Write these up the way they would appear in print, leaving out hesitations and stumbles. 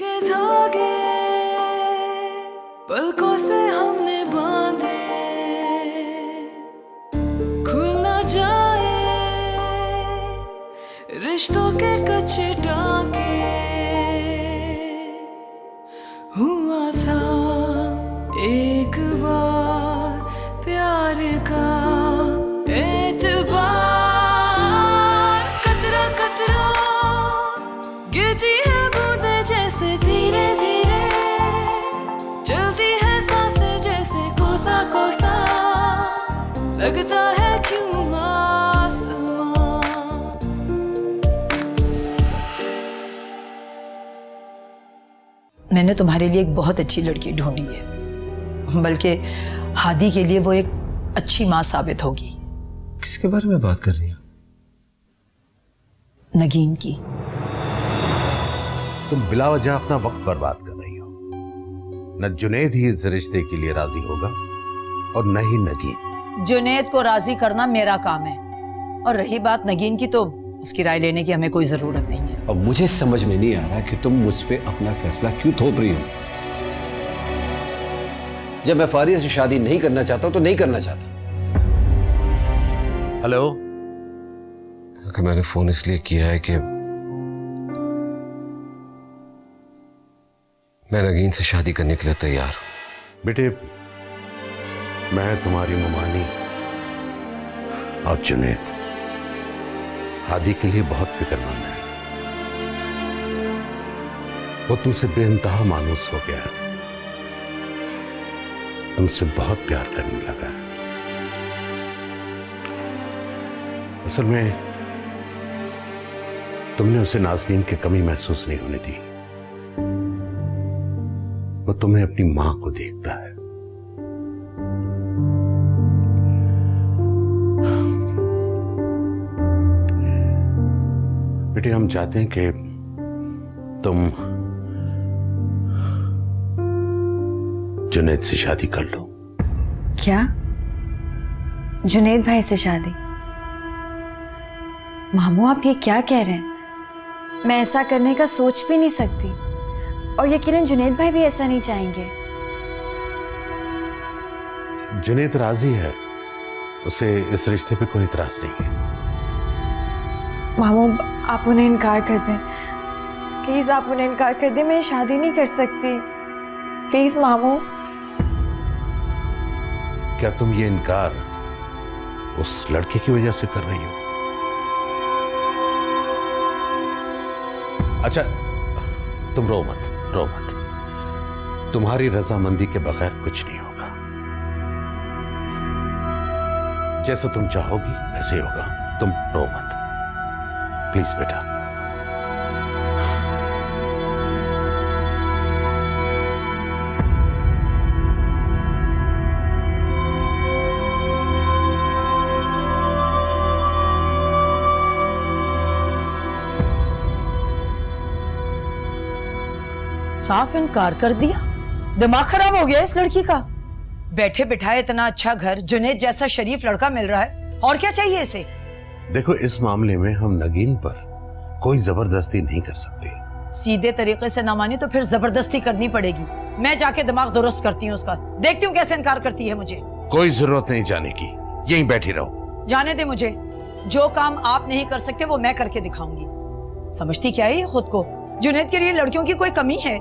के धागे पलकों से हमने बांधे, खुल ना जाए रिश्तों के कच्चे टाके। हुआ था एक बार प्यार का एतबार, कतरा कतरा गिरती है बूंदे जैसे धीरे धीरे, चलती है सांसें जैसे कोसा कोसा, लगता है क्यों आसमां। मैंने तुम्हारे लिए एक बहुत अच्छी लड़की ढूंढी है, बल्कि हादी के लिए वो एक अच्छी माँ साबित होगी। किसके बारे में बात कर रही हो? नगीन की। तुम बिलावजह अपना वक्त बर्बाद कर रही हो। न जुनैद ही इस रिश्ते के लिए राजी होगा और न ही नगीन। जुनैद को राजी करना मेरा काम है, और रही बात नगीन की तो उसकी राय लेने की हमें कोई जरूरत नहीं है। अब मुझे समझ में नहीं आ रहा कि तुम मुझ पे अपना फैसला क्यों थोप रही हो। जब मैं फारिया से शादी नहीं करना चाहता तो नहीं करना चाहता। हेलो। मैंने फोन इसलिए किया है कि मैं नगीन से शादी करने के लिए तैयार हूं। बेटे, मैं तुम्हारी ममानी और जुनैद हादी के लिए बहुत फिक्रमंद है। वो तुमसे बेइंतहा मायूस हो गया है, तुमसे बहुत प्यार करने लगा है। असल में तुमने उसे नाज़नीन की कमी महसूस नहीं होने दी। वो तुम्हें अपनी मां को देखता है। बेटे, हम चाहते हैं कि तुम जुनैद से शादी कर लो। क्या? जुनैद भाई से शादी? मामू, आप ये क्या कह रहे हैं? मैं ऐसा करने का सोच भी नहीं सकती, और यकीनन जुनैद भाई भी ऐसा नहीं चाहेंगे। जुनैद राजी है, उसे इस रिश्ते पे कोई इतराज नहीं है। मामू, आप उन्हें इनकार कर दें, प्लीज आप उन्हें इनकार कर दें। मैं शादी नहीं कर सकती, प्लीज मामू। क्या तुम ये इनकार उस लड़के की वजह से कर रही हो? अच्छा, तुम रो मत, रो मत। तुम्हारी रजामंदी के बगैर कुछ नहीं होगा। जैसा तुम चाहोगी वैसे होगा। तुम रो मत, प्लीज बेटा। साफ इनकार कर दिया? दिमाग खराब हो गया इस लड़की का। बैठे बिठाए इतना अच्छा घर, जुनैद जैसा शरीफ लड़का मिल रहा है, और क्या चाहिए इसे? देखो, इस मामले में हम नगीन पर कोई जबरदस्ती नहीं कर सकते। सीधे तरीके से ना मानी तो फिर जबरदस्ती करनी पड़ेगी। मैं जाके दिमाग दुरुस्त करती हूँ उसका, देखती हूँ कैसे इनकार करती है मुझे। कोई जरूरत नहीं जाने की, यहीं बैठी रहो। जाने दे मुझे। जो काम आप नहीं कर सकते वो मैं करके दिखाऊंगी। समझती क्या है ये खुद को? जुनैद के लिए लड़कियों की कोई कमी है?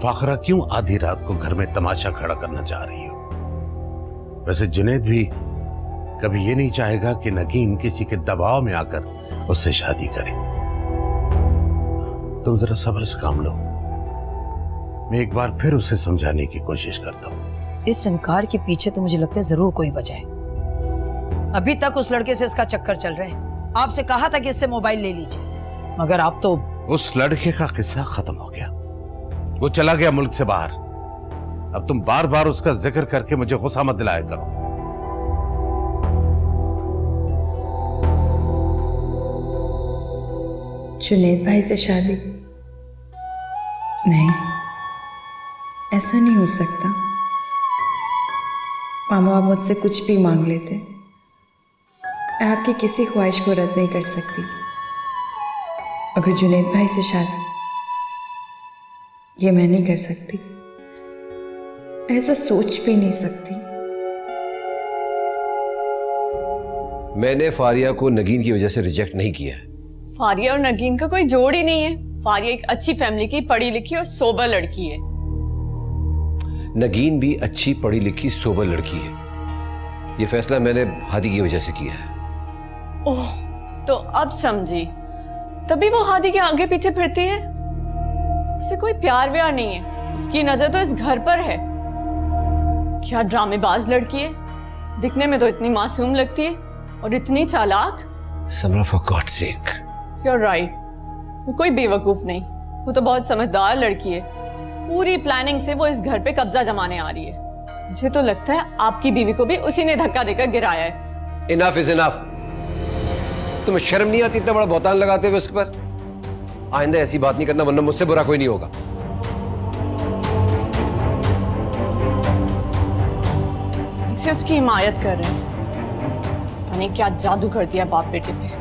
फाखरा, क्यों आधी रात को घर में तमाशा खड़ा करना चाह रही हो? वैसे जुनैद भी कभी ये नहीं चाहेगा कि नगीन किसी के दबाव में आकर उससे शादी करे। तुम जरा सब्र से काम लो, मैं एक बार फिर उसे समझाने की कोशिश करता हूँ। इस इनकार के पीछे तो मुझे लगता है जरूर कोई वजह है। अभी तक उस लड़के से इसका चक्कर चल रहा है। आपसे कहा था कि इससे मोबाइल ले लीजिए, मगर आप तो। उस लड़के का किस्सा खत्म हो गया, वो चला गया मुल्क से बाहर। अब तुम बार बार उसका जिक्र करके मुझे गुस्सा मत दिलाया करो। जुनैद भाई से शादी? नहीं, ऐसा नहीं हो सकता। मामा, आप मुझसे कुछ भी मांग लेते, मैं आपकी किसी ख्वाहिश को रद्द नहीं कर सकती। अगर जुनैद भाई से शादी ये मैं नहीं कर सकती, ऐसा सोच भी नहीं सकती। मैंने फारिया को नगीन की वजह से रिजेक्ट नहीं किया है। फारिया और नगीन का कोई जोड़ ही नहीं है। फारिया एक अच्छी फैमिली की पढ़ी लिखी और सोबर लड़की है। नगीन भी अच्छी पढ़ी लिखी सोबर लड़की है। ये फैसला मैंने हादी की वजह से किया है। ओह, तो अब समझी, तभी वो हादी के आगे पीछे फिरती है। उसे कोई प्यार व्यार नहीं है, उसकी नजर तो इस घर पर है। क्या ड्रामेबाज लड़की है, दिखने में तो इतनी मासूम लगती है और इतनी चालाक। Samra, for God's sake. You're right, वो कोई बेवकूफ नहीं, वो तो बहुत समझदार लड़की है। पूरी प्लानिंग से वो इस घर पे कब्जा जमाने आ रही है। मुझे तो लगता है आपकी बीवी को भी उसी ने धक्का देकर गिराया है। Enough is enough. तुम्हें शर्म नहीं आती इतना बड़ा बहतान लगाते हुए उसके पर? आइंदा ऐसी बात नहीं करना, वरना मुझसे बुरा कोई नहीं होगा। इसे उसकी हिमायत कर रहे हैं। पता नहीं क्या जादू कर दिया बाप बेटे पे।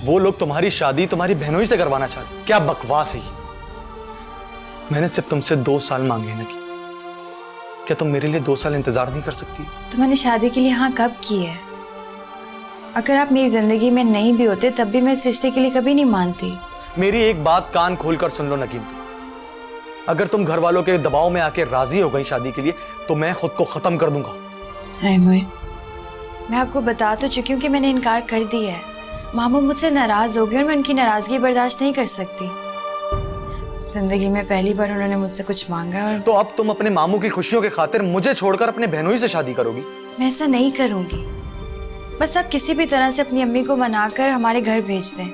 वो लोग तुम्हारी शादी तुम्हारी बहनों ही से करवाना चाहते। क्या बकवास है ये। मैंने सिर्फ तुमसे 2 साल मांगे हैं नगी। क्या तुम मेरे लिए 2 साल इंतजार नहीं कर सकती? तुम्हारी शादी के लिए हाँ कब की है? अगर आप मेरी जिंदगी में नहीं भी होते तब भी मैं इस रिश्ते के लिए कभी नहीं मानती। मेरी एक बात कान खोलकर सुन लो नगीन, अगर तुम घर वालों के दबाव में आके राजी हो गई शादी के लिए तो मैं खुद को खत्म कर दूंगा। मैं आपको बता तो चुकी हूँ कि मैंने इनकार कर दिया है। मामू मुझसे नाराज हो गए और मैं उनकी नाराजगी बर्दाश्त नहीं कर सकती। जिंदगी में पहली बार उन्होंने मुझसे कुछ मांगा और तो अब तुम अपने मामू की खुशियों के खातिर मुझे छोड़कर अपने बहनों ही से शादी करोगी? मैं ऐसा नहीं करूंगी। बस आप किसी भी तरह से अपनी अम्मी को मनाकर हमारे घर भेज दें।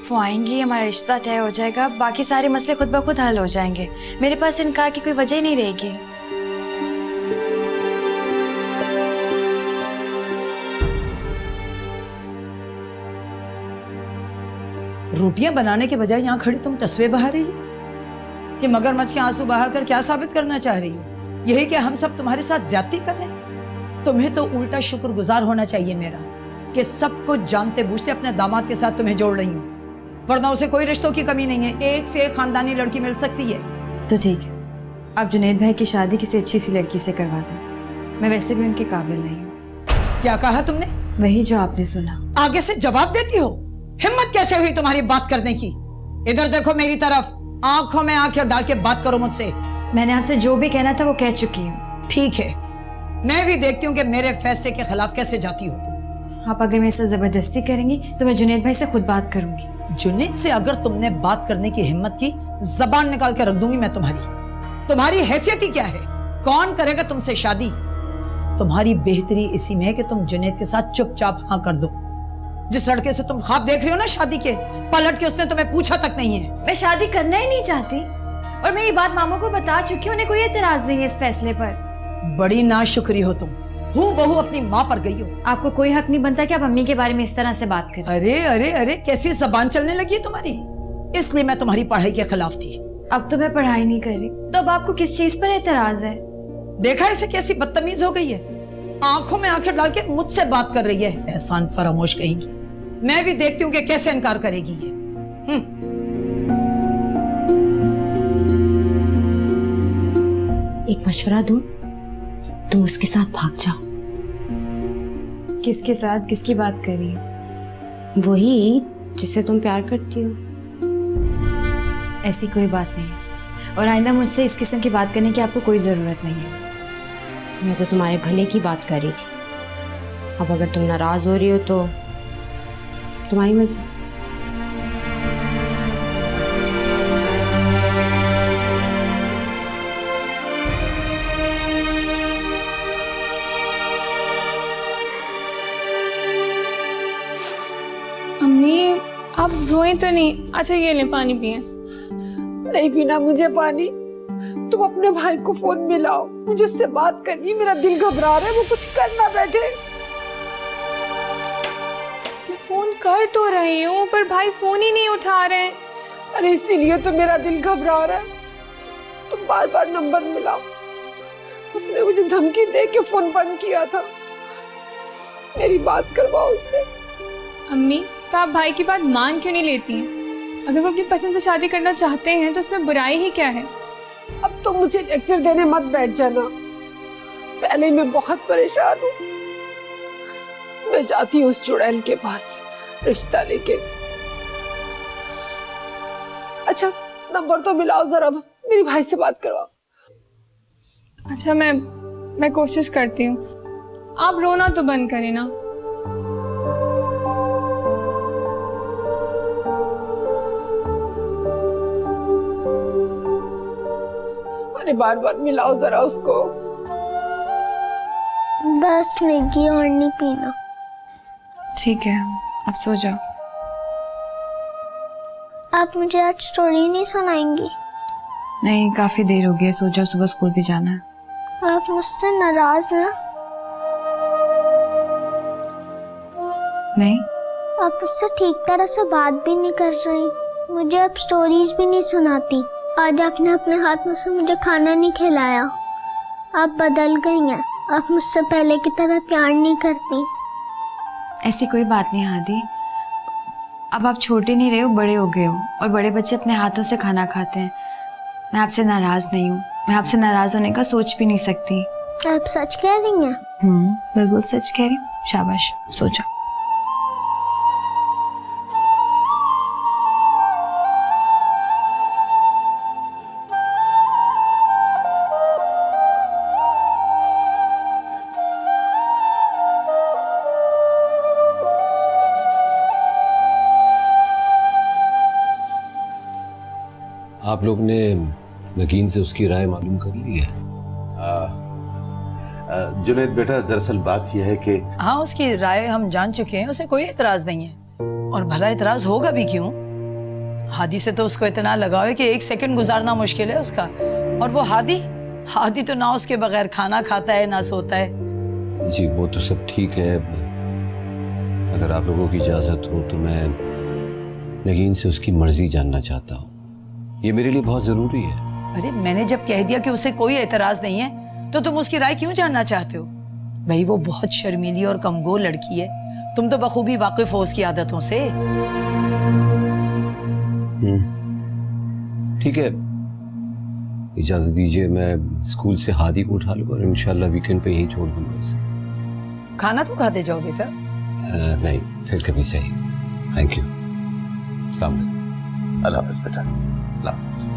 वो आएंगी, हमारा रिश्ता तय हो जाएगा, बाकी सारे मसले खुद ब खुद हल हो जाएंगे। मेरे पास इनकार की कोई वजह ही नहीं रहेगी। रोटियां बनाने के बजाय यहाँ खड़ी तुम तस्वीर बहा रही हो। ये मगरमच्छ के आंसू बहाकर क्या साबित करना चाह रही हो? यही कि हम सब तुम्हारे साथ ज्यादती कर रहे हैं? तुम्हें तो उल्टा शुक्रगुजार होना चाहिए मेरा कि सब कुछ जानते बूझते अपने दामाद के साथ तुम्हें जोड़ रही हूँ, वरना उसे कोई रिश्तों की कमी नहीं है। एक से एक खानदानी लड़की मिल सकती है। तो ठीक है, आप जुनैद भाई की शादी किसी अच्छी सी लड़की से करवा दें। मैं वैसे भी उनके काबिल नहीं हूँ। क्या कहा तुमने? वही जो आपने सुना। आगे से जवाब देती हो? हिम्मत कैसे हुई तुम्हारी बात करने की? इधर देखो मेरी तरफ, आंखों में आंखें डाल के बात करो मुझसे। मैंने आपसे जो भी कहना था वो कह चुकी हूँ। ठीक है, मैं भी देखती हूँ कि मेरे फैसले के खिलाफ कैसे जाती हो तुम। आप अगर मेरे साथ जबरदस्ती करेंगी तो मैं जुनैद भाई से खुद बात करूंगी। जुनैद से अगर तुमने बात करने की हिम्मत की, जबान निकाल के रख दूंगी मैं तुम्हारी। तुम्हारी हैसियत ही क्या है? कौन करेगा तुमसे शादी? तुम्हारी बेहतरी इसी में है कि तुम जुनैद के साथ चुपचाप हाँ कर दो। जिस लड़के से तुम ख्वाब देख रही हो ना शादी के, पलट के उसने तुम्हें पूछा तक नहीं है। मैं शादी करना ही नहीं चाहती और मैं ये बात मामू को बता चुकी हूँ। उन्हें कोई एतराज नहीं है इस फैसले पर। बड़ी नाशुक्री हो तुम। हूँ बहू अपनी माँ पर गई हो। आपको कोई हक नहीं बनता कि आप अम्मी के बारे में इस तरह से बात करें। अरे अरे अरे, कैसी जबान चलने लगी है तुम्हारी। इसलिए मैं तुम्हारी पढ़ाई के खिलाफ थी। अब तो मैं पढ़ाई नहीं कर रही, तो अब आपको किस चीज पर एतराज है? देखा इसे कैसी बदतमीज हो गई है। आंखों में आंखें डाल के मुझसे बात कर रही है। एहसान फरामोश कहेगी। मैं भी देखती हूँ कि कैसे इनकार करेगी ये। एक मशवरा दूं, तुम उसके साथ भाग जाओ। किसके साथ? किसकी बात कर रही है? वही जिससे तुम प्यार करती हो। ऐसी कोई बात नहीं, और आइंदा मुझसे इस किस्म की बात करने की आपको कोई जरूरत नहीं है। मैं तो तुम्हारे भले की बात कर रही थी। अब अगर तुम नाराज हो रही हो तो तुम्हारी मर्जी। अम्मी, आप रोए तो नहीं? अच्छा ये ले पानी पिए। नहीं पीना मुझे पानी। तुम अपने भाई को फोन मिलाओ, मुझे उससे बात करनी। मेरा दिल घबरा रहा है, वो कुछ कर ना बैठे। मैं फोन कर तो रही हूँ पर भाई फोन ही नहीं उठा रहे। अरे इसीलिए तो मेरा दिल घबरा रहा है। तुम बार बार नंबर मिलाओ। उसने मुझे धमकी दे के फोन बंद किया था। मेरी बात करवाओ उससे। अम्मी, तो आप भाई की बात मान क्यों नहीं लेती हैं? अगर वो अपनी पसंद से शादी करना चाहते हैं तो उसमें बुराई ही क्या है? अब तो मुझे लेक्चर देने मत बैठ जाना, पहले मैं बहुत परेशान हूँ। मैं जाती हूँ उस चुड़ैल के पास रिश्ता लेके। अच्छा नंबर तो मिलाओ जरा, मेरी भाई से बात करवाओ। अच्छा मैं कोशिश करती हूँ। आप रोना तो बंद करें ना। अरे बार बार मिलाओ जरा उसको। बस मैगी और नहीं पीना। ठीक है, अब सो जाओ। आप मुझे आज स्टोरी नहीं सुनाएंगी? नहीं, काफी देर हो गई है, सो जाओ, सुबह स्कूल भी जाना है। आप मुझसे नाराज हैं? नहीं। आप मुझसे ठीक तरह से बात भी नहीं कर रही, मुझे अब स्टोरीज भी नहीं सुनाती। आज आपने अपने हाथों से मुझे खाना नहीं खिलाया। आप बदल गई हैं, आप मुझसे पहले की तरह प्यार नहीं करती। ऐसी कोई बात नहीं हादी, अब आप छोटे नहीं रहे हो, बड़े हो गए हो, और बड़े बच्चे अपने हाथों से खाना खाते हैं। मैं आपसे नाराज नहीं हूँ, मैं आपसे नाराज होने का सोच भी नहीं सकती। आप सच कह रही हैं? बिल्कुल सच कह रही हूँ। शाबाश, सो जाओ। आप लोग ने नगीन से उसकी राय मालूम कर ली है? जुनैद बेटा, दरअसल बात यह है कि हाँ, उसकी राय हम जान चुके हैं, उसे कोई एतराज नहीं है। और भला एतराज होगा भी क्यों? हादी से तो उसको इतना लगाव है कि एक सेकंड गुजारना मुश्किल है उसका। और वो हादी तो ना उसके बगैर खाना खाता है ना सोता है। जी वो तो सब ठीक है, अगर आप लोगों की इजाजत हो तो मैं नगीन से उसकी मर्जी जानना चाहता हूँ, ये मेरे लिए बहुत जरूरी है। अरे मैंने जब कह दिया कि उसे कोई एतराज नहीं है तो तुम उसकी राय क्यों जानना चाहते हो? भाई वो बहुत शर्मीली और कमजोर लड़की है, तुम तो बखूबी वाकिफ हो उसकी आदतों से। ठीक है, इजाजत दीजिए, मैं स्कूल से हादी को उठा लूंगा और इंशाल्लाह वीकेंड पे यहीं छोड़ दूंगा उसे। खाना तो खाते जाओ बेटा। नहीं, फिर कभी सही। Thank you. अस्सलाम वालेकुम। अल्लाह हाफ़िज़ बेटा। अल्लाह हाफ़िज़।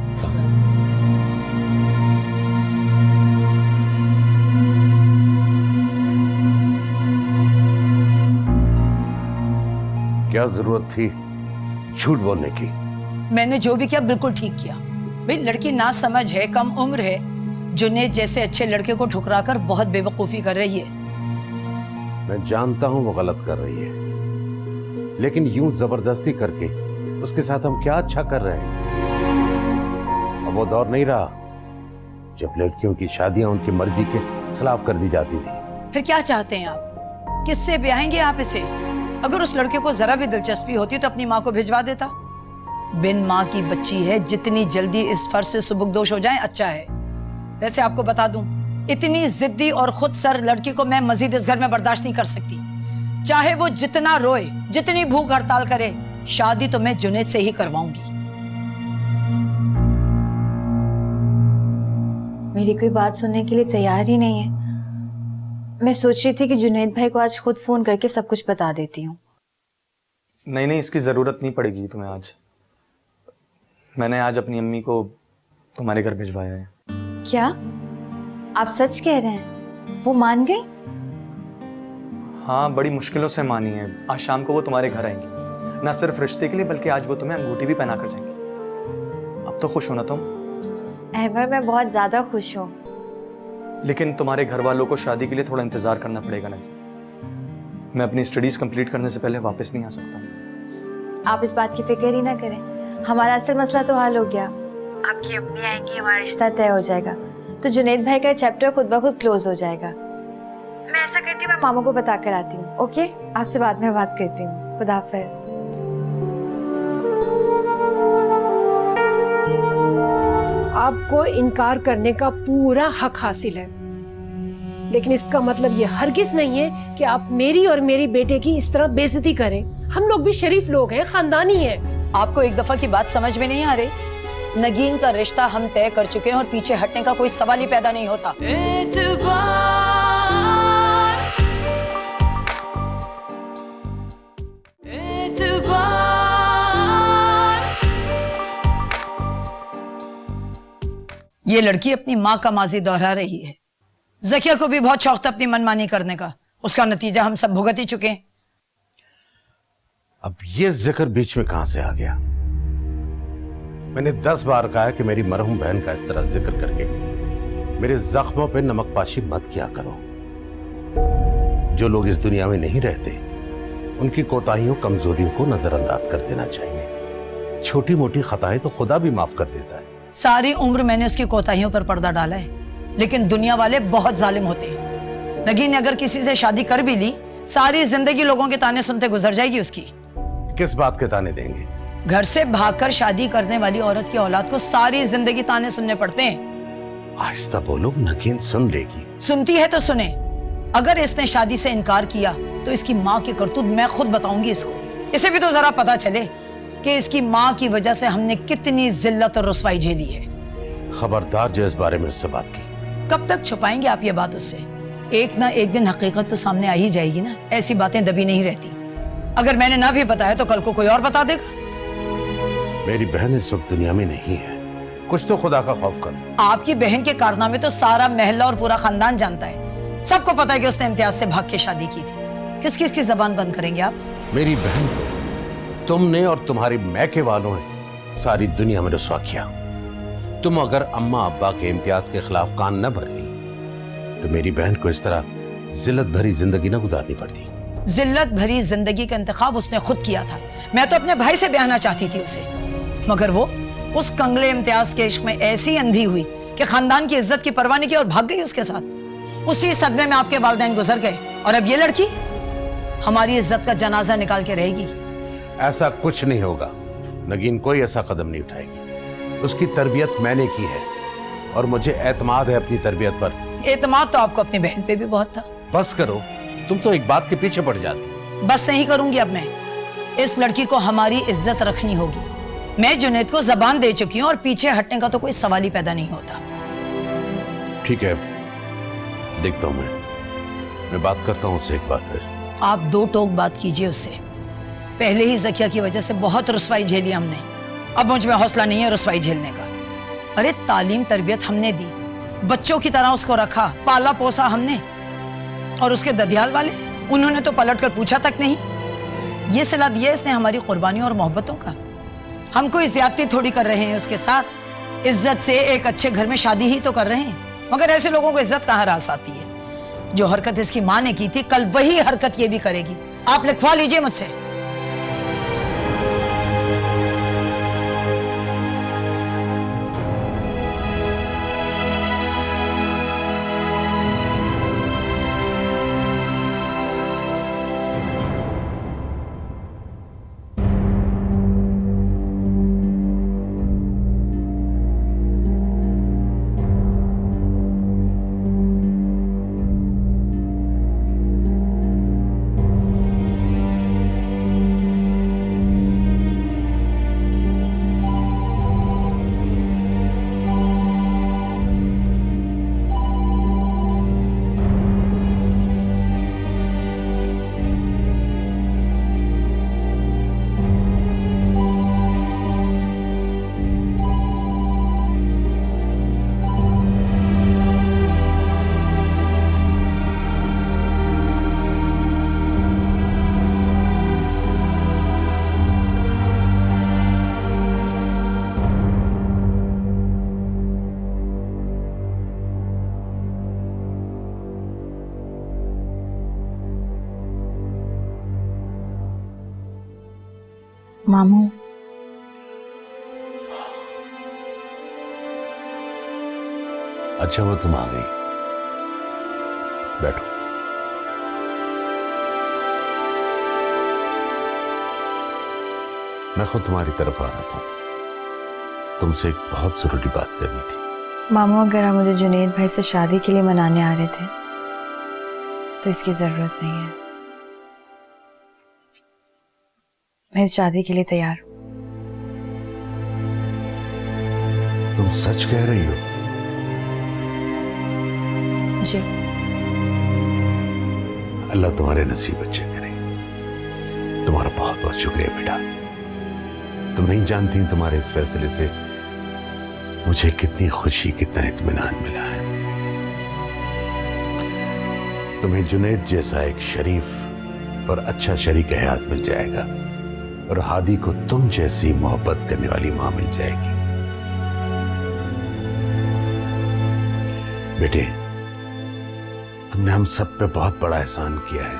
क्या जरूरत थी झूठ बोलने की? मैंने जो भी किया बिल्कुल ठीक किया। भाई लड़की ना समझ है, कम उम्र है, जुनैद जैसे अच्छे लड़के को ठुकराकर बहुत बेवकूफी कर रही है। मैं जानता हूं वो गलत कर रही है, लेकिन यूं जबरदस्ती करके उसके साथ हम क्या अच्छा कर रहे हैं? अब वो दौर नहीं रहा जब लड़कियों की शादियां उनकी मर्जी के खिलाफ कर दी जाती थी। फिर क्या चाहते हैं आप? किससे ब्याहेंगे आप इसे? अगर उस लड़के को जरा भी दिलचस्पी होती तो अपनी माँ को भिजवा देता। बिन माँ की बच्ची है, जितनी जल्दी इस फर्ज से सुबुकदोश हो जाए अच्छा है। वैसे आपको बता दूं, इतनी जिद्दी और खुद सर लड़की को मैं मजीद इस घर में बर्दाश्त नहीं कर सकती। चाहे वो जितना रोए, जितनी भूख हड़ताल करे, शादी तो मैं जुनैद से ही करवाऊंगी। मेरी कोई बात सुनने के लिए तैयार ही नहीं है। मैं सोच रही थी कि जुनैद भाई को आज खुद फोन करके सब कुछ बता देती हूँ। नहीं, इसकी जरूरत नहीं पड़ेगी तुम्हें आज। मैंने आज अपनी अम्मी को तुम्हारे घर भिजवाया है। क्या आप सच कह रहे हैं? वो मान गई? हाँ, बड़ी मुश्किलों से मानी है। आज शाम को वो तुम्हारे घर आएंगी, ना सिर्फ रिश्ते के लिए बल्कि आज वो तुम्हें अंगूठी भी पहना कर जाएंगी। अब तो खुश हो ना तुम? अहमद, मैं बहुत ज्यादा खुश हूँ। लेकिन तुम्हारे घर वालों को शादी के लिए थोड़ा इंतजार करना पड़ेगा ना। मैं अपनी स्टडीज कंप्लीट करने से पहले वापस नहीं आ सकता। आप इस बात की फिक्र ही ना करें, हमारा असल मसला तो हल हो गया। आपकी अम्मी आएंगी, हमारा रिश्ता तय हो जाएगा, तो जुनैद भाई का चैप्टर खुद ब खुद क्लोज हो जाएगा। मैं ऐसा करती हूँ, मैं मामू को बता कर आती हूँ। ओके, आपसे बाद में बात करती हूँ। खुदा हाफिज। आपको इनकार करने का पूरा हक हासिल है, लेकिन इसका मतलब ये हरगिज नहीं है कि आप मेरी और मेरी बेटे की इस तरह बेइज्जती करें। हम लोग भी शरीफ लोग हैं, खानदानी हैं। आपको एक दफा की बात समझ में नहीं आ रही? नगीन का रिश्ता हम तय कर चुके हैं और पीछे हटने का कोई सवाल ही पैदा नहीं होता। ये लड़की अपनी माँ का माजी दोहरा रही है। जकिया को भी बहुत शौक था अपनी मनमानी करने का, उसका नतीजा हम सब भुगत ही चुके हैं। अब ये जिक्र बीच में कहां से आ गया? मैंने 10 बार कहा कि मेरी मरहूम बहन का इस तरह जिक्र करके मेरे जख्मों पे नमकपाशी मत किया करो। जो लोग इस दुनिया में नहीं रहते उनकी कोताहियों कमजोरियों को नजरअंदाज कर देना चाहिए। छोटी मोटी खताएं तो खुदा भी माफ कर देता है। सारी उम्र मैंने उसकी कोताहियों पर पर्दा डाला है, लेकिन दुनिया वाले बहुत जालिम होते हैं। नगीन ने अगर किसी से शादी कर भी ली, सारी जिंदगी लोगों के ताने सुनते गुजर जाएगी उसकी। किस बात के ताने देंगे? घर से भागकर शादी करने वाली औरत की औलाद को सारी जिंदगी ताने सुनने पड़ते हैं। आहिस्ता बोलो, नगीन सुन लेगी। सुनती है तो सुने। अगर इसने शादी से इनकार किया तो इसकी माँ की करतूत मैं खुद बताऊंगी इसको। इसे भी तो जरा पता चले कि इसकी माँ की वजह से हमने कितनी जिल्लत और रुसवाई झेली है। खबरदार जो इस बारे में उससे बात की। कब तक छुपाएंगे आप ये बात उससे? एक ना एक दिन हकीकत तो सामने आ ही जाएगी ना। ऐसी बातें दबी नहीं रहती। अगर मैंने ना भी बताया तो कल को कोई और बता देगा। मेरी बहन इस वक्त दुनिया में नहीं है, कुछ तो खुदा का खौफ करो। आपकी बहन के कारनामे तो सारा महल्ला और पूरा खानदान जानता है। सबको पता है कि उसने इम्तियाज से भाग के शादी की थी। किस किस की जबान बंद करेंगे आप? मेरी बहन को तुमने और तुम्हारी मैके वालों ने सारी दुनिया में रुसवा किया। तुम अगर अम्मा अब्बा के इम्तियाज के खिलाफ कान न भरती तो मेरी बहन को इस तरह जिल्लत भरी जिंदगी न गुजारनी पड़ती। जिल्लत भरी जिंदगी का इंतखाब उसने खुद किया था। मैं तो अपने भाई से ब्याहना चाहती थी उसे, मगर वो उस कंगले इम्तियाज के इश्क में ऐसी अंधी हुई कि खानदान की इज्जत की परवाह नहीं की और भाग गई उसके साथ। उसी सदमे में आपके वालिदैन गुजर गए और अब ये लड़की हमारी इज्जत का जनाजा निकाल के रहेगी। ऐसा कुछ नहीं होगा। नगीन कोई ऐसा कदम नहीं उठाएगी। उसकी तरबियत मैंने की है और मुझे एतमाद है अपनी तरबियत पर। एतमाद तो आपको अपनी बहन पे भी बहुत था। बस करो, तुम तो एक बात के पीछे पड़ जाती। बस नहीं करूंगी अब मैं। इस लड़की को हमारी इज्जत रखनी होगी। मैं जुनैद को जबान दे चुकी हूँ और पीछे हटने का तो कोई सवाल ही पैदा नहीं होता। ठीक है, देखता हूँ मैं बात करता हूँ उससे एक बार फिर। आप दो टोक बात कीजिए उससे। पहले ही जकिया की वजह से बहुत रुसवाई झेली हमने, अब मुझ में हौसला नहीं है रुसवाई झेलने का। अरे तालीम तरबियत हमने दी, बच्चों की तरह उसको रखा, पाला पोसा हमने। और उसके ददियाल वाले, उन्होंने तो पलट कर पूछा तक नहीं। ये सिला दिया इसने हमारी कुर्बानियों और मोहब्बतों का। हम कोई ज्यादती थोड़ी कर रहे हैं उसके साथ। इज्जत से एक अच्छे घर में शादी ही तो कर रहे हैं, मगर ऐसे लोगों को इज्जत कहाँ रास आती है। जो हरकत इसकी माँ ने की थी, कल वही हरकत ये भी करेगी। आप लिखवा लीजिए मुझसे। मामू, अच्छा वो तुम आ गई, बैठो। मैं खुद तुम्हारी तरफ आ रहा था, तुमसे एक बहुत जरूरी बात करनी थी। मामू, अगर आप मुझे जुनैद भाई से शादी के लिए मनाने आ रहे थे तो इसकी जरूरत नहीं है। मैं इस शादी के लिए तैयार हूँ। तुम सच कह रही हो? जी। अल्लाह तुम्हारे नसीब अच्छे करे। तुम्हारा बहुत बहुत शुक्रिया बेटा। तुम नहीं जानती तुम्हारे इस फैसले से मुझे कितनी खुशी, कितना इत्मीनान मिला है। तुम्हें जुनैद जैसा एक शरीफ और अच्छा शरीक हयात मिल जाएगा और हादी को तुम जैसी मोहब्बत करने वाली मां मिल जाएगी। बेटे, तुमने हम सब पे बहुत बड़ा एहसान किया है।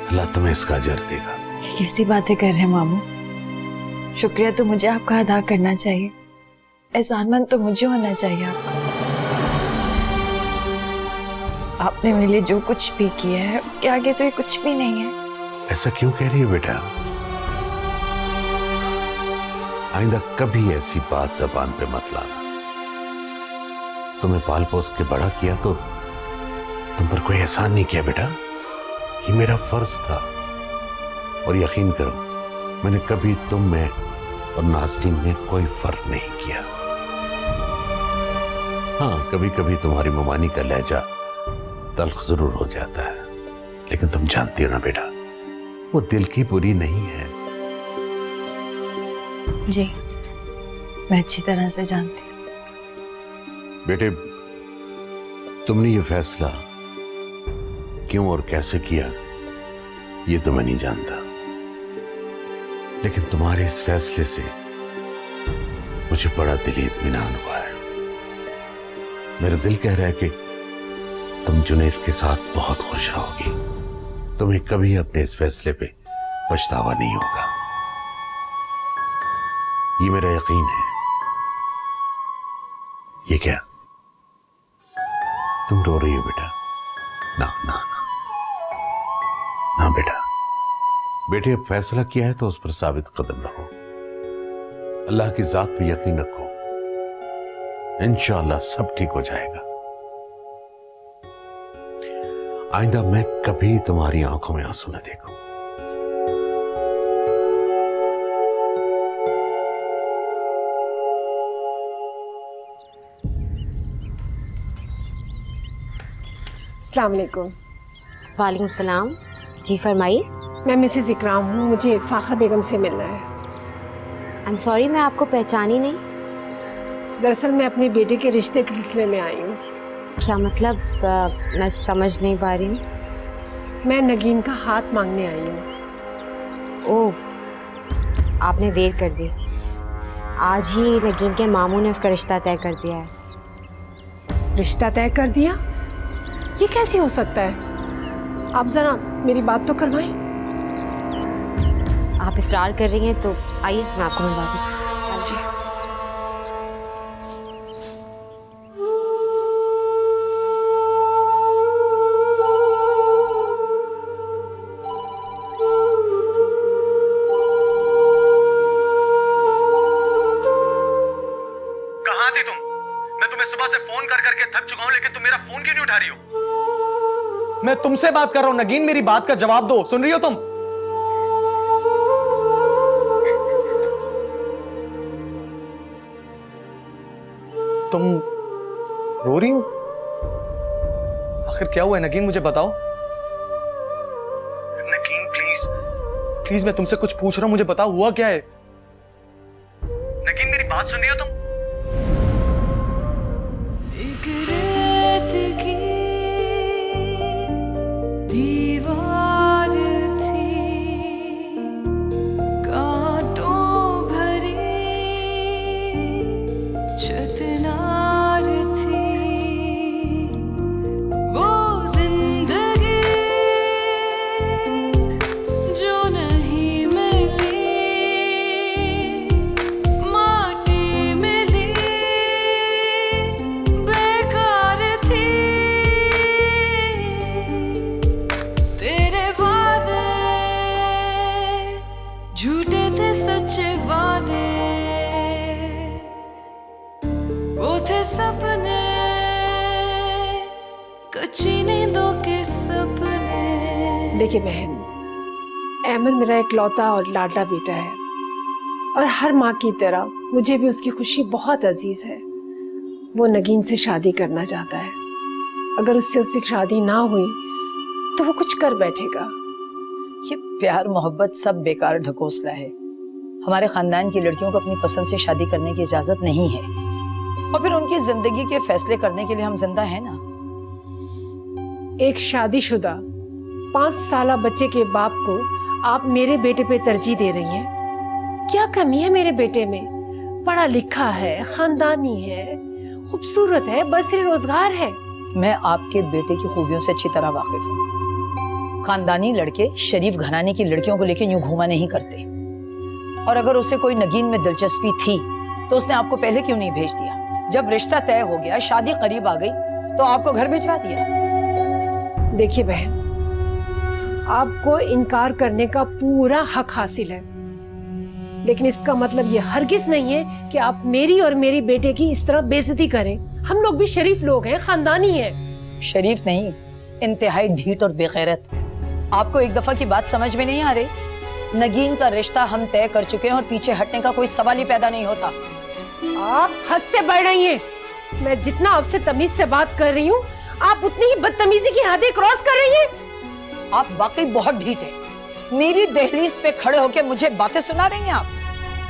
अल्लाह तुम्हें इसका अजर देगा। ये कैसी बातें कर रहे हैं मामू? शुक्रिया तो मुझे आपका अदा करना चाहिए, एहसानमंद तो मुझे होना चाहिए आपका। आपने मेरे लिए जो कुछ भी किया है उसके आगे तो ये कुछ भी नहीं है। ऐसा क्यों कह रही हो बेटा? आइंदा कभी ऐसी बात जबान पे मत लाना। तुम्हें पाल पोस के बड़ा किया तो तुम पर कोई एहसान नहीं किया बेटा। ये मेरा फर्ज था और यकीन करो मैंने कभी तुम में और नाज़नीन में कोई फर्क नहीं किया। हाँ, कभी कभी तुम्हारी ममानी का लहजा तल्ख जरूर हो जाता है, लेकिन तुम जानती हो ना बेटा, वो दिल की बुरी नहीं है। जी, मैं अच्छी तरह से जानती हूँ। बेटे, तुमने ये फैसला क्यों और कैसे किया ये तो मैं नहीं जानता, लेकिन तुम्हारे इस फैसले से मुझे बड़ा दिली इत्मीनान हुआ है। मेरा दिल कह रहा है कि तुम जुनैद के साथ बहुत खुश रहोगी। तुम्हें कभी अपने इस फैसले पे पछतावा नहीं होगा, ये मेरा यकीन है। ये क्या, तुम रो रही हो बेटा? ना ना ना ना बेटा, बेटे अब फैसला किया है तो उस पर साबित कदम रहो। अल्लाह की जात पे यकीन रखो, इंशाअल्लाह सब ठीक हो जाएगा। आइंदा मैं कभी तुम्हारी आंखों में आंसू न देखूं। अस्सलाम वालेकुम। वालेकुम सलाम। जी फरमाइए। मैं मिसेस इकराम हूँ, मुझे फाखर बेगम से मिलना है। आई एम सॉरी, मैं आपको पहचानी नहीं। दरअसल मैं अपने बेटे के रिश्ते के सिलसिले में आई हूँ। क्या मतलब? मैं समझ नहीं पा रही हूँ। मैं नगीन का हाथ मांगने आई हूँ। ओह, आपने देर कर दी। आज ही नगीन के मामू ने उसका रिश्ता तय कर दिया है। रिश्ता तय कर दिया? ये कैसे हो सकता है? आप जरा मेरी बात तो करवाएं। आप इसरार कर रही हैं तो आइए मैं आपको मिलवा देती हूँ। जी। कहाँ थी तुम? मैं तुम्हें सुबह से फोन कर करके थक चुका हूं, लेकिन तुम मेरा फोन क्यों नहीं उठा रही हो? मैं तुमसे बात कर रहा हूं नगीन, मेरी बात का जवाब दो। सुन रही हो तुम? तुम रो रही हो? आखिर क्या हुआ है नगीन, मुझे बताओ। नगीन प्लीज प्लीज, मैं तुमसे कुछ पूछ रहा हूं, मुझे बताओ हुआ क्या है। नगीन मेरी बात सुन रही हो तुम? एक रेत की दीवार थी, कांटों भरी छतनार थी, वो जिंदगी जो नहीं मिली, माटी मिली, बेकार थी। तेरे वादे झूठे थे, सच्चे वादे वो थे सपने, कच्ची नींदों के सपने। देखिए बहन, अहमद मेरा इकलौता और लाडला बेटा है और हर माँ की तरह मुझे भी उसकी खुशी बहुत अजीज है। वो नगीन से शादी करना चाहता है। अगर उससे शादी ना हुई तो वो कुछ कर बैठेगा। ये प्यार मोहब्बत सब बेकार ढकोसला है। हमारे खानदान की लड़कियों को अपनी पसंद से शादी करने की इजाजत नहीं है और फिर उनकी जिंदगी के फैसले करने के लिए हम जिंदा हैं ना। एक शादीशुदा 5 साल बच्चे के बाप को आप मेरे बेटे पे तरजीह दे रही हैं। क्या कमी है मेरे बेटे में? पढ़ा लिखा है, खानदानी है, खूबसूरत है, बस रोजगार है। मैं आपके बेटे की खूबियों से अच्छी तरह वाकिफ हूँ। खानदानी लड़के शरीफ घराने की लड़कियों को लेकर यूं घूमा नहीं करते। और अगर उसे कोई नगीन में दिलचस्पी थी तो उसने आपको पहले क्यों नहीं भेज दिया? जब रिश्ता तय हो गया, शादी करीब आ गई तो आपको घर भिजवा दिया। देखिए बहन, आपको इनकार करने का पूरा हक हासिल है, लेकिन इसका मतलब ये हरगिज नहीं है कि आप मेरी और मेरी बेटे की इस तरह बेइज्जती करें। हम लोग भी शरीफ लोग हैं, खानदानी हैं। शरीफ नहीं, इंतहाई ढीठ और बेगैरत। आपको एक दफा की बात समझ में नहीं आ रही? नगीन का रिश्ता हम तय कर चुके हैं और पीछे हटने का कोई सवाल ही पैदा नहीं होता। आप हद से बढ़ रही हैं। मैं जितना आपसे तमीज से बात कर रही हूँ, आप उतनी ही बदतमीजी की हदें क्रॉस कर रही हैं। आप वाकई बहुत ढीठ हैं। मेरी दहलीज पे खड़े होकर मुझे बातें सुना रही हैं आप।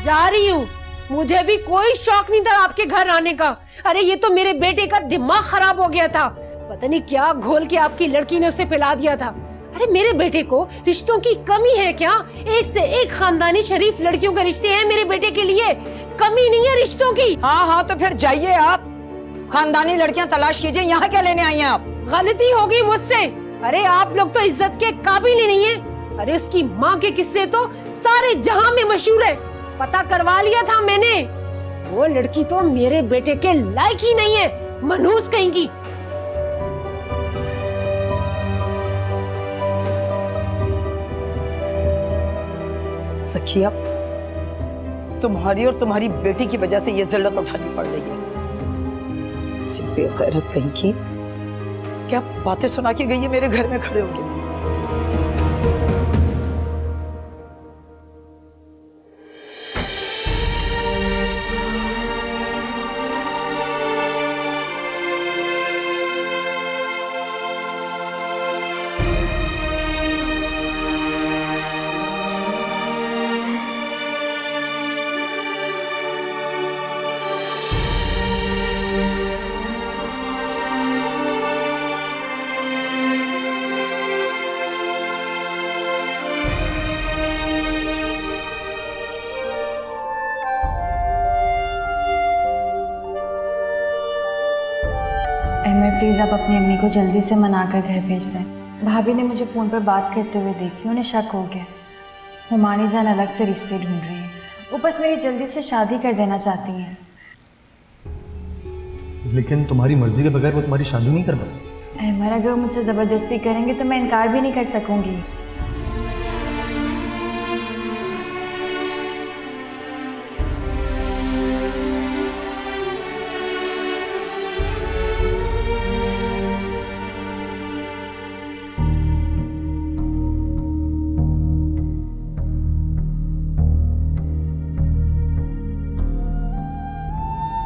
जा रही हूँ, मुझे भी कोई शौक नहीं था आपके घर आने का। अरे ये तो मेरे बेटे का दिमाग खराब हो गया था। पता नहीं क्या घोल के आपकी लड़की ने उसे पिला दिया था। अरे मेरे बेटे को रिश्तों की कमी है क्या? एक से एक खानदानी शरीफ लड़कियों के रिश्ते हैं मेरे बेटे के लिए, कमी नहीं है रिश्तों की। हाँ, तो फिर जाइए आप खानदानी लड़कियां तलाश कीजिए। यहाँ क्या लेने आई हैं आप? गलती हो गई मुझसे। अरे आप लोग तो इज्जत के काबिल ही नहीं है। अरे उसकी माँ के किस्से तो सारे जहां में मशहूर है। पता करवा लिया था मैंने। वो लड़की तो मेरे बेटे के लायक ही नहीं है, मनहूस कहेंगी। सखिया, तुम्हारी और तुम्हारी बेटी की वजह से ये जिल्लत उठानी पड़ रही है। बेगैरत कहीं की क्या बातें सुना के गई है मेरे घर में खड़े होके। अहमद प्लीज़ आप अपनी अम्मी को जल्दी से मनाकर घर भेज दें। भाभी ने मुझे फ़ोन पर बात करते हुए देखी, उन्हें शक हो गया। हुमानी जान अलग से रिश्ते ढूंढ रही है। वो बस मेरी जल्दी से शादी कर देना चाहती हैं। लेकिन तुम्हारी मर्जी के बगैर वो तुम्हारी शादी नहीं कर पाती। अहमद अगर वो मुझसे ज़बरदस्ती करेंगे तो मैं इनकार भी नहीं कर सकूंगी।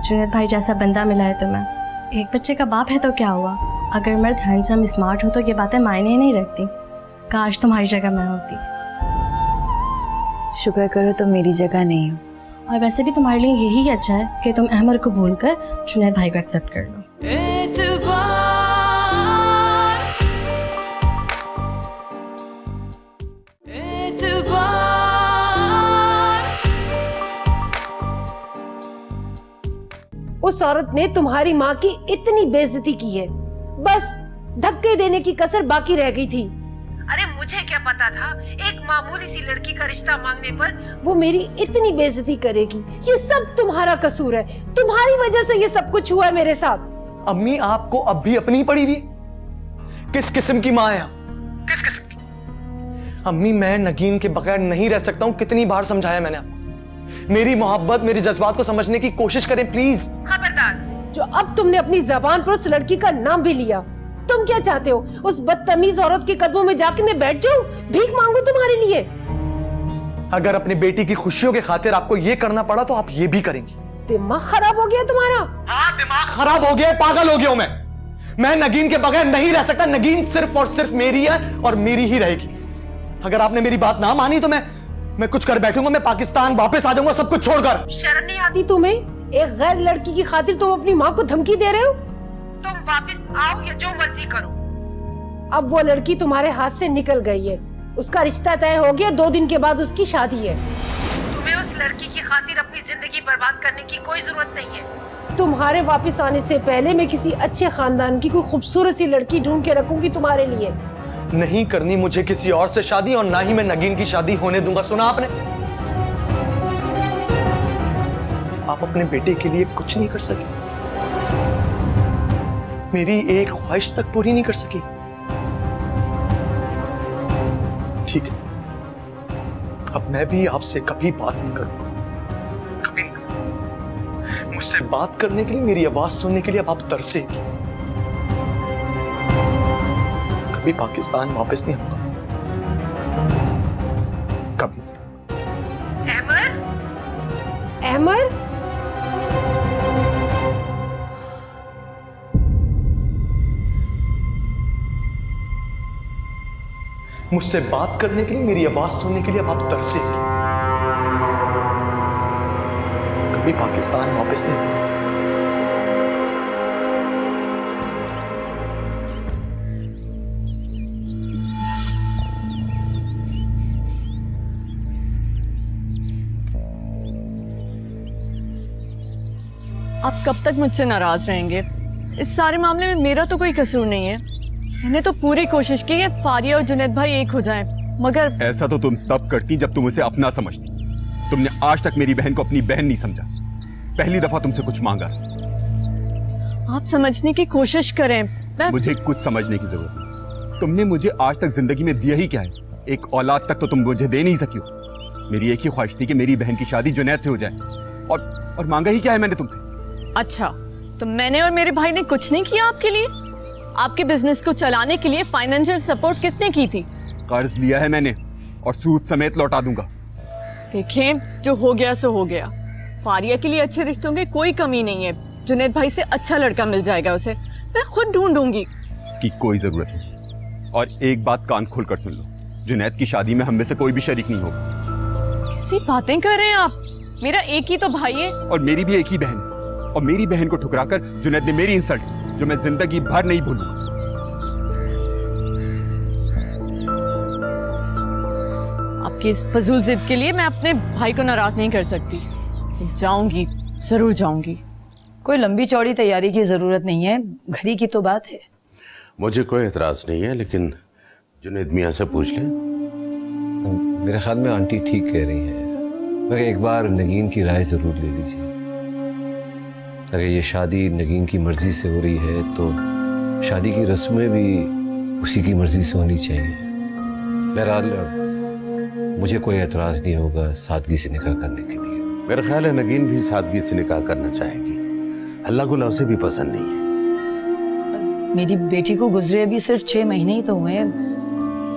जुनैद भाई जैसा बंदा मिला है तुम्हें। एक बच्चे का बाप है तो क्या हुआ? अगर मर्द हैंडसम स्मार्ट हो तो ये बातें मायने ही नहीं रखती। काश तुम्हारी जगह मैं होती। शुक्र करो तुम मेरी जगह नहीं हो। और वैसे भी तुम्हारे लिए यही अच्छा है कि तुम अहमद को भूलकर जुनैद भाई को एक्सेप्ट कर लो। उस औरत ने तुम्हारी माँ की इतनी बेइज्जती की है, बस धक्के देने की कसर बाकी रह गई थी। अरे मुझे क्या पता था एक मामूली सी लड़की का रिश्ता मांगने पर वो मेरी इतनी बेइज्जती करेगी। ये सब तुम्हारा कसूर है, तुम्हारी वजह से ये सब कुछ हुआ है मेरे साथ। अम्मी आपको अब भी अपनी पड़ी हुई? किस किस्म की माँ है आप? किस किस्म की? अम्मी मैं नगीन के बगैर नहीं रह सकता हूँ। कितनी बार समझाया मैंने आपको। मेरी मोहब्बत, मेरे जज्बात को समझने की कोशिश करें प्लीज। खबरदार, जो अब तुमने अपनी जबान पर उस लड़की का नाम भी लिया। तुम क्या चाहते हो? उस बदतमीज औरत के कदमों में जाके मैं बैठ जाऊं, भीख मांगू तुम्हारे लिए? अगर अपनी बेटी की खुशियों के खातिर आपको ये करना पड़ा तो आप ये भी करेंगी। दिमाग खराब हो गया तुम्हारा? हाँ, दिमाग खराब हो गया, पागल हो गया हूं मैं नगीन के बगैर नहीं रह सकता। नगीन सिर्फ और सिर्फ मेरी है और मेरी ही रहेगी। अगर आपने मेरी बात ना मानी तो मैं कुछ कर बैठूंगा। मैं पाकिस्तान वापस आ जाऊंगा सब कुछ छोड़कर। शर्म नहीं आती तुम्हें? एक गैर लड़की की खातिर तुम अपनी माँ को धमकी दे रहे हो? तुम वापस आओ या जो मर्जी करो, अब वो लड़की तुम्हारे हाथ से निकल गई है। उसका रिश्ता तय हो गया, 2 दिन के बाद उसकी शादी है। तुम्हें उस लड़की की खातिर अपनी जिंदगी बर्बाद करने की कोई जरूरत नहीं है। तुम्हारे वापस आने से पहले मैं किसी अच्छे खानदान की कोई खूबसूरत सी लड़की ढूंढ के रखूंगी तुम्हारे लिए। नहीं करनी मुझे किसी और से शादी, और ना ही मैं नगीन की शादी होने दूंगा। सुना आपने? आप अपने बेटे के लिए कुछ नहीं कर सकी, मेरी एक ख्वाहिश तक पूरी नहीं कर सकी। ठीक है, अब मैं भी आपसे कभी बात नहीं करूंगा, कभी नहीं करूंगा। मुझसे बात करने के लिए, मेरी आवाज सुनने के लिए अब आप तरसेगी। कभी पाकिस्तान वापस नहीं आऊंगा, कभी नहीं। अहमद, अहमद, मुझसे बात करने के लिए, मेरी आवाज सुनने के लिए अब आप तरसेगी। कभी पाकिस्तान वापस नहीं आऊंगा। आप कब तक मुझसे नाराज रहेंगे? इस सारे मामले में मेरा तो कोई कसूर नहीं है। मैंने तो पूरी कोशिश की है फारिया और जुनैद भाई एक हो जाएं, मगर ऐसा तो तुम तब करती जब तुम उसे अपना समझती। तुमने आज तक मेरी बहन को अपनी बहन नहीं समझा। पहली दफा तुमसे कुछ मांगा। आप समझने की कोशिश करें। मुझे कुछ समझने की जरूरत नहीं। तुमने मुझे आज तक जिंदगी में दिया ही क्या है? एक औलाद तक तो तुम मुझे दे नहीं सकी हो। मेरी एक ही ख्वाहिश थी कि मेरी बहन की शादी जुनैद से हो जाए, और मांगा ही क्या है मैंने तुमसे? अच्छा, तो मैंने और मेरे भाई ने कुछ नहीं किया आपके लिए? आपके बिजनेस को चलाने के लिए फाइनेंशियल सपोर्ट किसने की थी? कर्ज लिया है मैंने, और सूद समेत लौटा दूंगा। देखें, जो हो गया सो हो गया। फारिया के लिए अच्छे रिश्तों की कोई कमी नहीं है। जुनैद भाई से अच्छा लड़का मिल जाएगा उसे, मैं खुद ढूंढूंगी। इसकी कोई जरूरत नहीं। और एक बात कान खोलकर सुन लो, जुनैद की शादी में हम में से कोई भी शरीक नहीं होगा। कैसी बातें कर रहे हैं आप? मेरा एक ही तो भाई है। और मेरी भी एक ही बहन है, और मेरी बहन को ठुकराकर जुनैद ने मेरी इंसल्ट की, जो मैं जिंदगी भर नहीं भूलूंगा। आपकी इस फजूल जिद के लिए मैं अपने भाई को नाराज नहीं कर सकती। जाऊंगी, जरूर जाऊंगी। कोई लंबी चौड़ी तैयारी की जरूरत नहीं है, घड़ी की तो बात है। मुझे कोई एतराज नहीं है, लेकिन जुनैद मियां से पूछ लें। मेरे ख्याल में आंटी ठीक कह रही है, मगर एक बार नगीन की राय ज़रूर ले लीजिए। अगर ये शादी नगीन की मर्ज़ी से हो रही है तो शादी की रस्में भी उसी की मर्ज़ी से होनी चाहिए। बहरहाल मुझे कोई एतराज़ नहीं होगा सादगी से निकाह करने के लिए। मेरा ख्याल है नगीन भी सादगी से निकाह करना चाहेगी। अल्लाह गुला उसे भी पसंद नहीं है। मेरी बेटी को गुजरे अभी सिर्फ 6 महीने ही तो हुए हैं।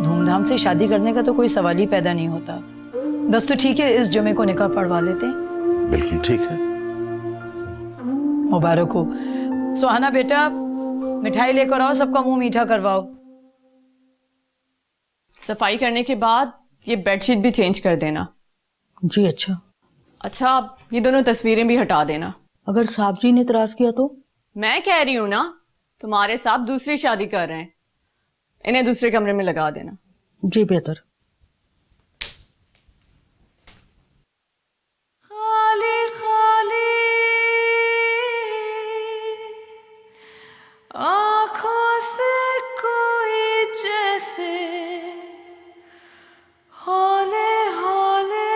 धूमधाम से शादी करने का तो कोई सवाल ही पैदा नहीं होता। बस तो ठीक है, इस जुमे को निकाह पढ़वा लेते हैं। बिल्कुल ठीक है। मुबारक हो। सुहाना बेटा, मिठाई लेकर आओ, सबका मुंह मीठा करवाओ। सफाई करने के बाद ये बेडशीट भी चेंज कर देना। जी अच्छा। अच्छा, ये दोनों तस्वीरें भी हटा देना। अगर साहब जी ने इतराज किया तो? मैं कह रही हूं ना, तुम्हारे साहब दूसरी शादी कर रहे हैं, इन्हें दूसरे कमरे में लगा देना। जी बेहतर। खाली खाली आँखों से कोई जैसे हौले हौले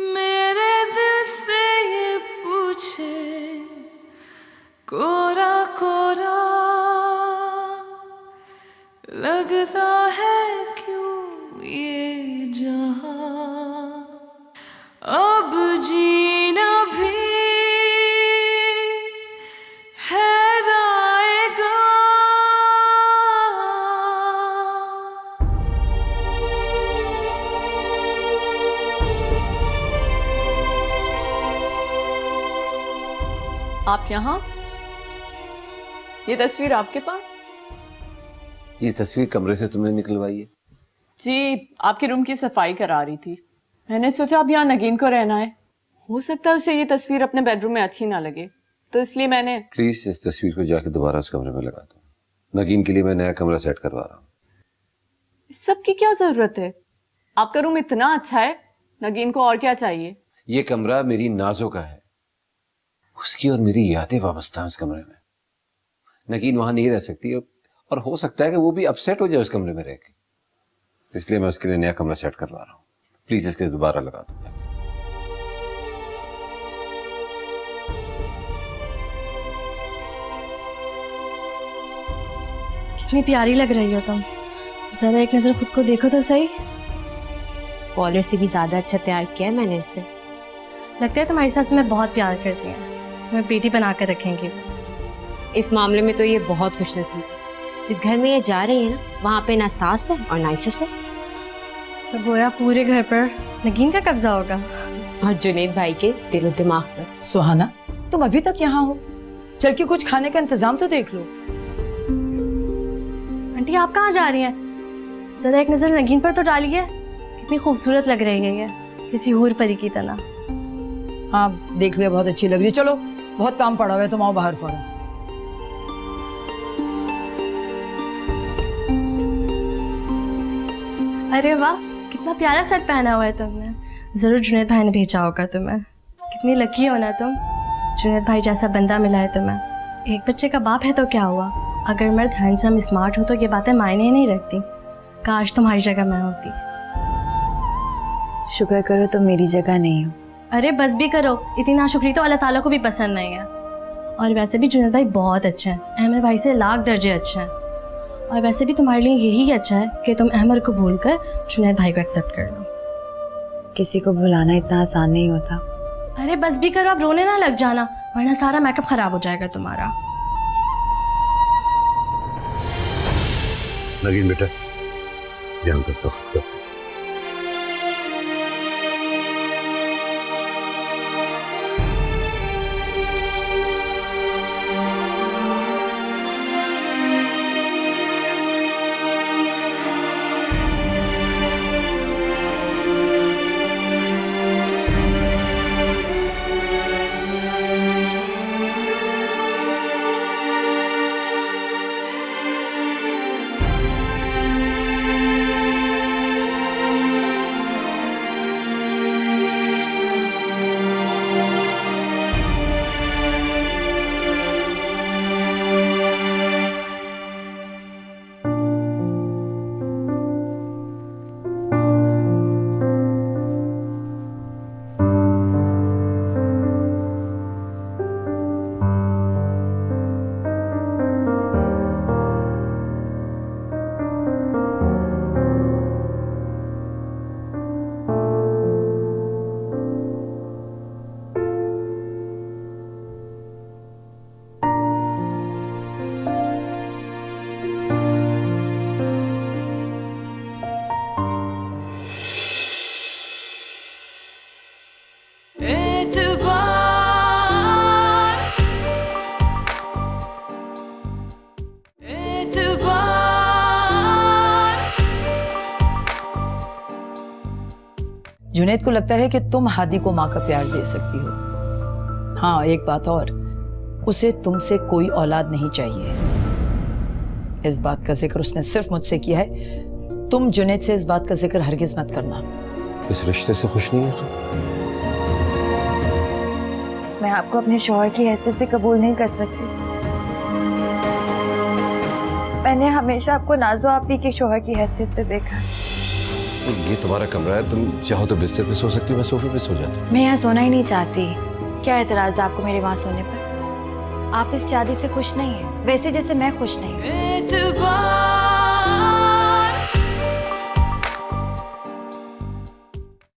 मेरे दिल से ये पूछे, कोरा कोरा आप यहाँ? ये तस्वीर आपके पास? ये तस्वीर कमरे से तुमने निकलवाई है? जी, आपके रूम की सफाई करा रही थी। मैंने सोचा अब यहाँ नगीन को रहना है, हो सकता है उसे ये तस्वीर अपने बेडरूम में अच्छी ना लगे, तो इसलिए मैंने। प्लीज इस तस्वीर को जाके दोबारा उस कमरे में लगा दो। नगीन के लिए मैं नया कमरा सेट करवा रहा हूँ। इस सब की क्या जरूरत है? आपका रूम इतना अच्छा है, नगीन को और क्या चाहिए? ये कमरा मेरी नाजो का है, उसकी और मेरी यादें वाबस्ता हैं उस कमरे में। नगीन वहां नहीं रह सकती और हो सकता है कि वो भी अपसेट हो जाए उस कमरे में रह के, इसलिए मैं उसके लिए नया कमरा सेट करवा रहा हूँ। प्लीज इसके दोबारा लगा दो। कितनी प्यारी लग रही हो तुम, जरा एक नजर खुद को देखो तो सही। कॉलर से भी ज्यादा अच्छा तैयार किया है मैंने इससे। लगता है तुम्हारी सास तुम्हें बहुत प्यार करती है, तुम्हें बेटी बना कर रखेंगी। इस मामले में तो ये बहुत खुशनसीब है। जिस घर में ये जा रही है ना, वहाँ पे ना सास है और ना ही ससुर। तो गोया पूरे घर पर नगीन का कब्जा होगा और जुनेद भाई के दिलो दिमाग पर। सुहाना, तुम अभी तक यहाँ हो? चल के कुछ खाने का इंतजाम तो देख लो। आंटी आप कहाँ जा रही हैं? जरा एक नजर नगीन पर तो डालिए, कितनी खूबसूरत लग रही है ये, किसी हूर परी की तरह। हाँ देख लिया, बहुत अच्छी लग रही है। चलो बहुत काम पड़ा हुआ है, तुम आओ बाहर फौरन। अरे वाह, कितना प्यारा सेट पहना हुआ है तुमने। जरूर जुनेद भाई ने भेजा होगा तुम्हें। कितनी लकी हो ना तुम, जुनेद भाई जैसा बंदा मिला है तुम्हें। एक बच्चे का बाप है तो क्या हुआ, अगर मर्द हैंडसम स्मार्ट हो तो ये बातें मायने ही नहीं रखती। काश तुम्हारी जगह मैं होती। शुक्र करो तुम मेरी जगह नहीं हो। अरे बस भी करो, इतनी नाशुक्री तो अल्लाह ताला को भी पसंद नहीं है। और वैसे भी जुनेद भाई बहुत अच्छे हैं, अहमद भाई से लाख दर्जे अच्छे हैं। और वैसे भी तुम्हारे लिए यही अच्छा है कि तुम अहमद को भूलकर जुनेद भाई को एक्सेप्ट कर लो। किसी को भुलाना इतना आसान नहीं होता। अरे बस भी करो, अब रोने ना लग जाना, वरना सारा मेकअप खराब हो जाएगा तुम्हारा। नगीन बेटा, ध्यान से सख्त कर। जुनेद को लगता है कि तुम हादी को माँ का प्यार दे सकती हो। हाँ एक बात और, उसे तुमसे कोई औलाद नहीं चाहिए। इस बात का जिक्र उसने सिर्फ मुझसे किया है। तुम जुनेद से इस बात का जिक्र हरगिज मत करना। इस रिश्ते से खुश नहीं हो तुम? मैं आपको अपने शौहर की हैसियत से कबूल नहीं कर सकती। मैंने हमेशा आपको नाजो आपी के शौहर की हैसियत से देखा। ये तुम्हारा कमरा है, तुम चाहो तो बिस्तर पे सो सकती हो, मैं सोफे पे सो जाता हूँ। मैं यहाँ सोना ही नहीं चाहती। क्या एतराज है आपको मेरे वहाँ सोने पर? आप इस शादी से खुश नहीं हैं, वैसे जैसे मैं खुश नहीं हूँ।